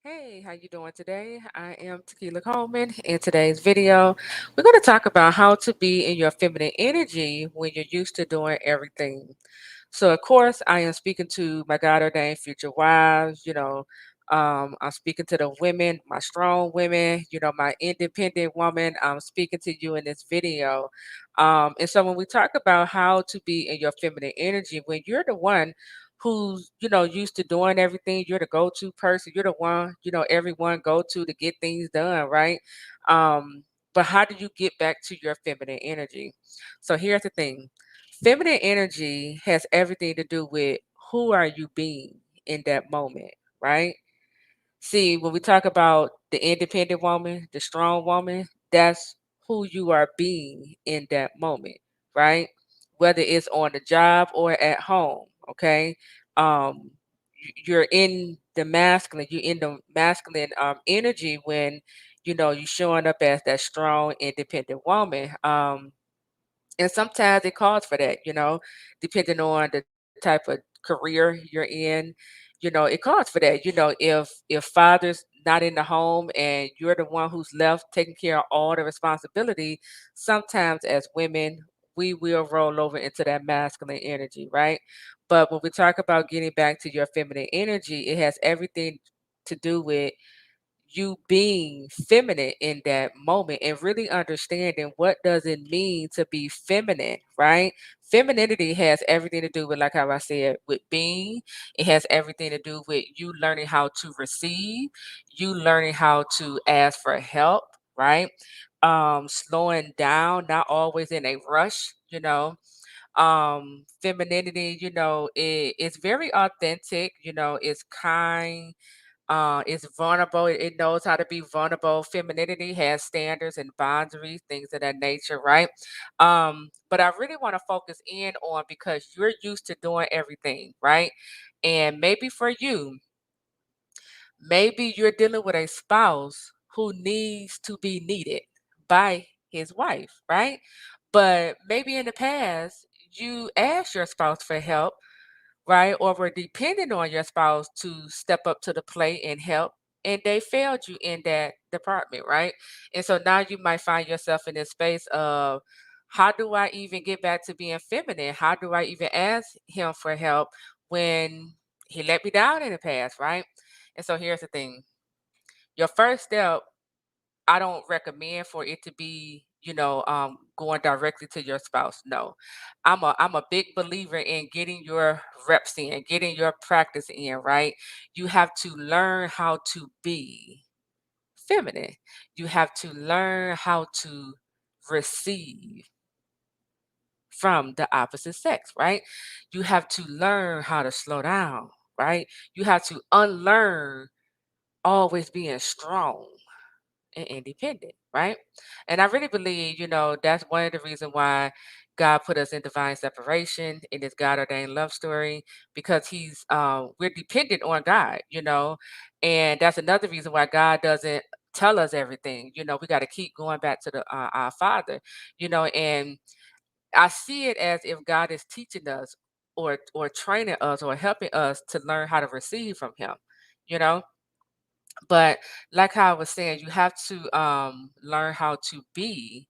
Hey, how you doing today? I am Tequila Coleman. In today's video, we're going to talk about how to be in your feminine energy when you're used to doing everything. So, of course, I am speaking to my God ordained future wives. I'm speaking to the women, my strong women, my independent woman. I'm speaking to you in this video. And so, when we talk about how to be in your feminine energy, when you're the one who's, used to doing everything, you're the go to person, you're the one, everyone go to get things done, right? But how do you get back to your feminine energy? So, here's the thing. Feminine energy has everything to do with who are you being in that moment, right? See, when we talk about the independent woman, the strong woman, that's who you are being in that moment, right? Whether it's on the job or at home, okay? You're in the masculine, you're in the masculine energy when you're showing up as that strong, independent woman. And sometimes it calls for that, depending on the type of career you're in, it calls for that. If father's not in the home and you're the one who's left taking care of all the responsibility, sometimes as women, we will roll over into that masculine energy, right? But when we talk about getting back to your feminine energy, it has everything to do with you being feminine in that moment and really understanding what does it mean to be feminine, right? Femininity has everything to do with, like how I said, with being. It has everything to do with you learning how to receive, you learning how to ask for help, right? Slowing down, not always in a rush, femininity, it's very authentic, it's kind, it's vulnerable. It knows how to be vulnerable. Femininity has standards and boundaries, things of that nature, right? But I really want to focus in on because you're used to doing everything, right? And maybe for you, maybe you're dealing with a spouse who needs to be needed by his wife, right? But maybe in the past, you asked your spouse for help, right? Or were dependent on your spouse to step up to the plate and help, and they failed you in that department, right? And so now you might find yourself in this space of how do I even get back to being feminine? How do I even ask him for help when he let me down in the past, right? And so here's the thing. Your first step, I don't recommend for it to be, going directly to your spouse. No, I'm a big believer in getting your reps in, getting your practice in. Right, you have to learn how to be feminine. You have to learn how to receive from the opposite sex. Right, you have to learn how to slow down. Right, you have to unlearn always being strong and independent, right? And I really believe, that's one of the reasons why God put us in divine separation in this God ordained love story because we're dependent on God, and that's another reason why God doesn't tell us everything. We got to keep going back to the our Father, and I see it as if God is teaching us or training us or helping us to learn how to receive from Him, you know but like how I was saying, you have to learn how to be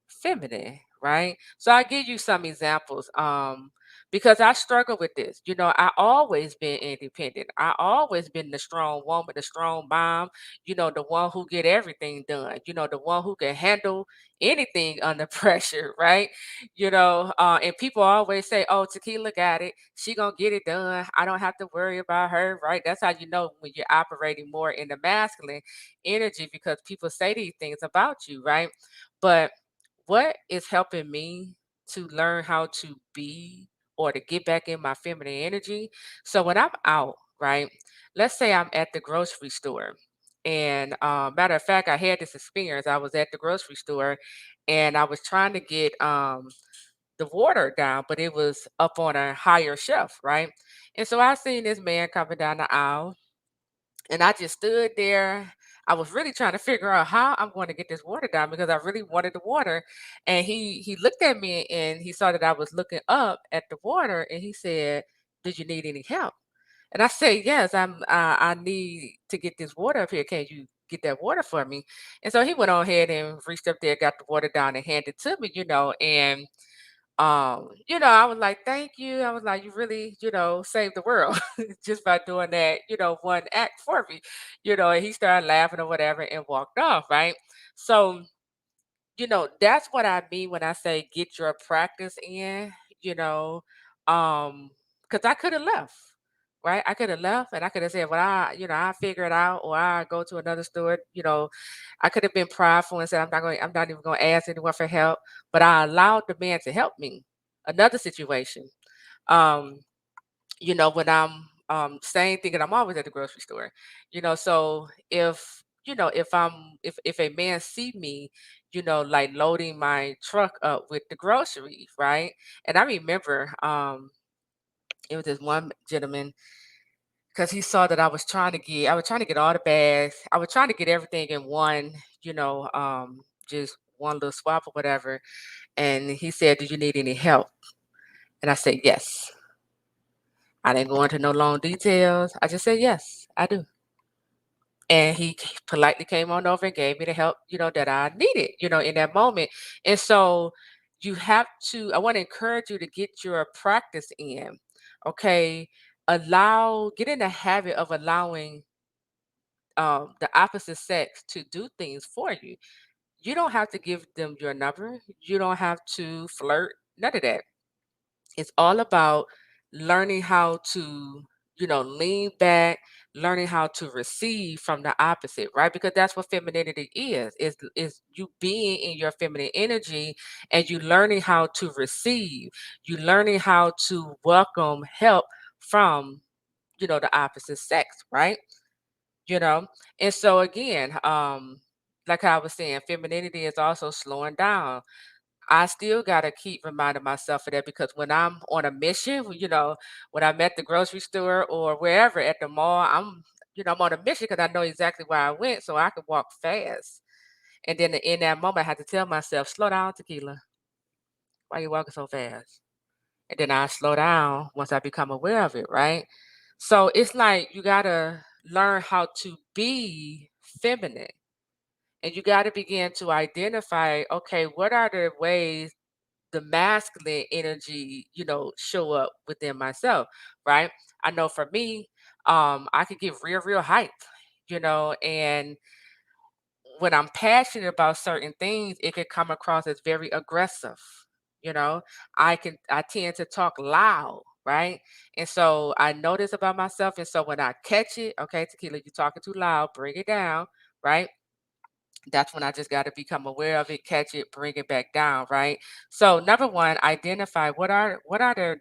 feminine, right? So I give you some examples. Because I struggle with this. I always been independent. I always been the strong woman, the strong mom, the one who get everything done, the one who can handle anything under pressure, right? And people always say, "Oh, Tequila got it. She gonna get it done. I don't have to worry about her." Right? That's how you know when you're operating more in the masculine energy because people say these things about you, right? But what is helping me to learn how to be or to get back in my feminine energy? So when I'm out, right? Let's say I'm at the grocery store. And matter of fact, I had this experience. I was at the grocery store and I was trying to get the water down, but it was up on a higher shelf, right? And so I seen this man coming down the aisle, and I just stood there. I was really trying to figure out how I'm going to get this water down because I really wanted the water. And he looked at me and he saw that I was looking up at the water, and he said, "Did you need any help?" And I say, "Yes, I need to get this water up here. Can you get that water for me?" And so he went on ahead and reached up there, got the water down and handed it to me, and I was like, "Thank you." I was like, "You really, saved the world just by doing that, one act for me." And he started laughing or whatever and walked off, right? So, that's what I mean when I say get your practice in, you know, because I could have left, right? I could have left and I could have said, well, I figure it out, or I go to another store, I could have been prideful and said, I'm not even going to ask anyone for help, but I allowed the man to help me. Another situation. Um, when I'm same thing, and I'm always at the grocery store, so if a man see me, like loading my truck up with the groceries, right? And I remember it was this one gentleman because he saw that I was trying to get all the bags, I was trying to get everything in one, just one little swap or whatever. And he said, "Do you need any help?" And I said, "Yes." I didn't go into no long details. I just said, "Yes, I do." And he politely came on over and gave me the help, that I needed, in that moment. And so I want to encourage you to get your practice in. Okay. Get in the habit of allowing the opposite sex to do things for you. You don't have to give them your number. You don't have to flirt. None of that. It's all about learning how to, lean back, learning how to receive from the opposite, right? Because that's what femininity is you being in your feminine energy and you learning how to receive, you learning how to welcome help from, the opposite sex, right? You know, and so again, like I was saying, femininity is also slowing down. I still gotta keep reminding myself of that because when I'm on a mission, when I'm at the grocery store or wherever at the mall, I'm on a mission because I know exactly where I went, so I can walk fast. And then in that moment, I had to tell myself, "Slow down, tequila. Why you walking so fast?" And then I slow down once I become aware of it, right? So it's like you gotta learn how to be feminine, and you got to begin to identify, okay, what are the ways the masculine energy, show up within myself, right? I know for me, I could get real hype, and when I'm passionate about certain things, it could come across as very aggressive. You know, I tend to talk loud, right? And so I know this about myself. And so when I catch it, okay, tequila, you're talking too loud, bring it down, right? That's when I just got to become aware of it, catch it, bring it back down, right? So number one, identify what are the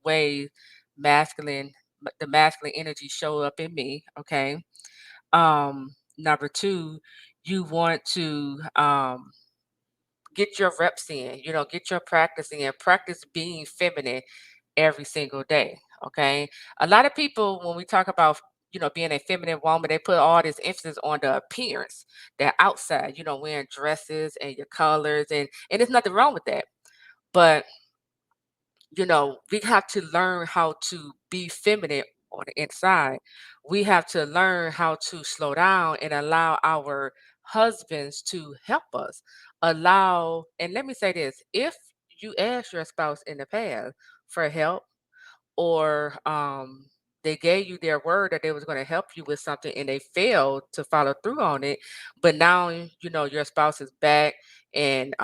ways the masculine energy show up in me, okay? Number two, you want to get your reps in, get your practice in, practice being feminine every single day. Okay. A lot of people, when we talk about, being a feminine woman, they put all this emphasis on the appearance, their outside, wearing dresses and your colors, and there's nothing wrong with that. But we have to learn how to be feminine on the inside. We have to learn how to slow down and allow our husbands to help us. And let me say this, if you asked your spouse in the past for help, or they gave you their word that they was going to help you with something and they failed to follow through on it, but now your spouse is back and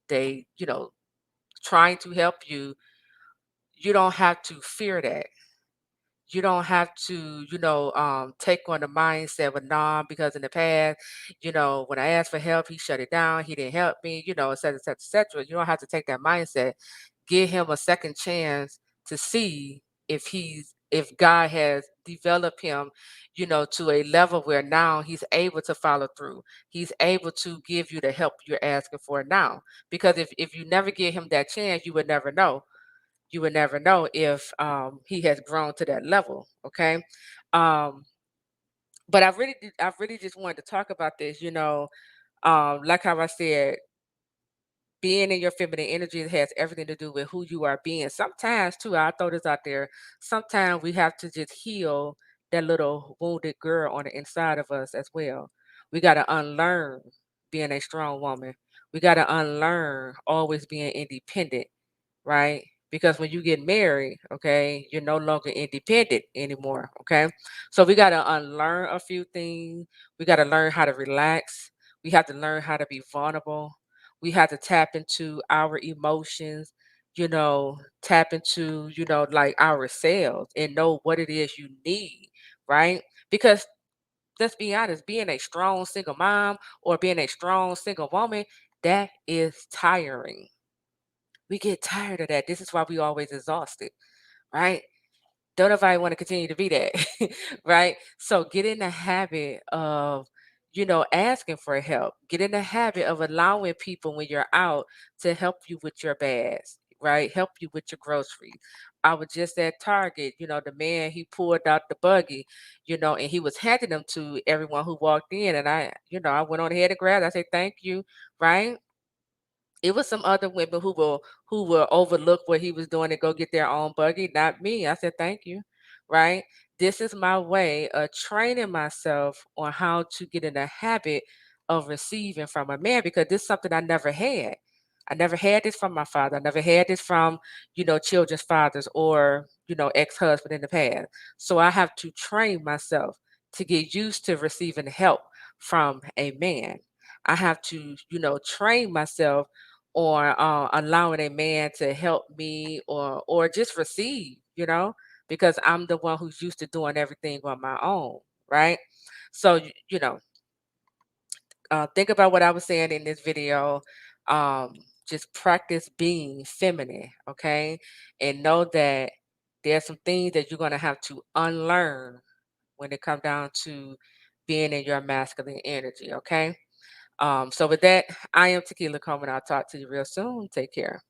they trying to help you, you don't have to fear that. You don't have to, take on the mindset of nah, because in the past, when I asked for help, he shut it down. He didn't help me, et cetera, et cetera, et cetera. You don't have to take that mindset. Give him a second chance to see if God has developed him, to a level where now he's able to follow through. He's able to give you the help you're asking for now. Because if you never give him that chance, you would never know if he has grown to that level. Okay. Um, but I really just wanted to talk about this, like how I said, being in your feminine energy has everything to do with who you are being. Sometimes, too, I'll throw this out there. Sometimes we have to just heal that little wounded girl on the inside of us as well. We got to unlearn being a strong woman. We got to unlearn always being independent, right? Because when you get married, okay, you're no longer independent anymore, okay? So we got to unlearn a few things. We got to learn how to relax. We have to learn how to be vulnerable. We have to tap into our emotions, tap into, like ourselves and know what it is you need, right? Because let's be honest, being a strong single mom or being a strong single woman, that is tiring. We get tired of that. This is why we always exhausted, right? Don't nobody want to continue to be that, right? So get in the habit of, asking for help. Get in the habit of allowing people when you're out to help you with your bags, right? Help you with your groceries. I was just at Target, the man, he pulled out the buggy, and he was handing them to everyone who walked in. And I went on ahead and grabbed. I said, thank you, right? It was some other women who will overlook what he was doing and go get their own buggy, not me. I said, "Thank you." Right? This is my way of training myself on how to get in the habit of receiving from a man because this is something I never had. I never had this from my father. I never had this from, children's fathers or, ex-husband in the past. So I have to train myself to get used to receiving help from a man. I have to, train myself or allowing a man to help me or just receive, because I'm the one who's used to doing everything on my own, right? So think about what I was saying in this video. Um, just practice being feminine, okay, and know that there's some things that you're gonna have to unlearn when it comes down to being in your masculine energy, okay. So with that, I am Tequila Coleman. I'll talk to you real soon. Take care.